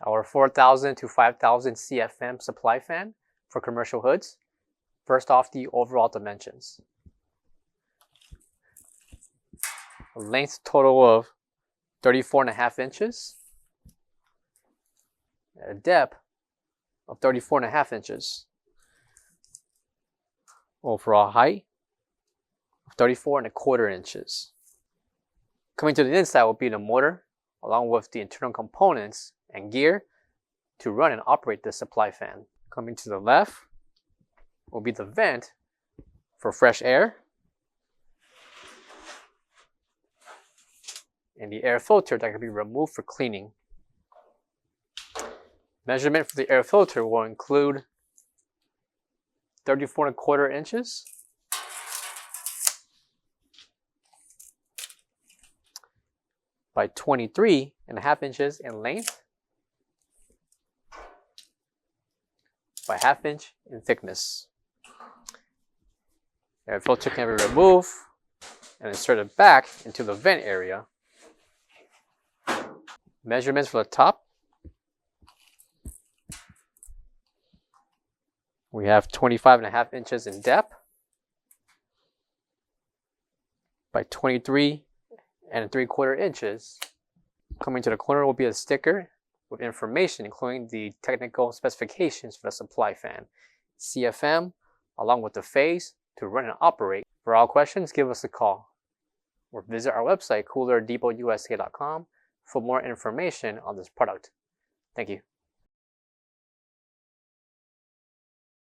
Our 4,000 to 5,000 CFM supply fan for commercial hoods. First off, the overall dimensions. A length total of 34.5 inches. A depth of 34.5 inches. Overall height of 34.25 inches. Coming to the inside will be the motor, along with the internal components and gear to run and operate the supply fan. Coming to the left will be the vent for fresh air and the air filter that can be removed for cleaning. Measurement for the air filter will include 34.25 inches by 23.5 inches in length by 1/2 inch in thickness. The air filter can be removed and inserted back into the vent area. Measurements for the top. We have 25.5 inches in depth by 23.75 inches. Coming to the corner will be a sticker with information including the technical specifications for the supply fan, CFM, along with the phase to run and operate. For all questions, give us a call or visit our website, coolerdepotUSA.com, for more information on this product. Thank you.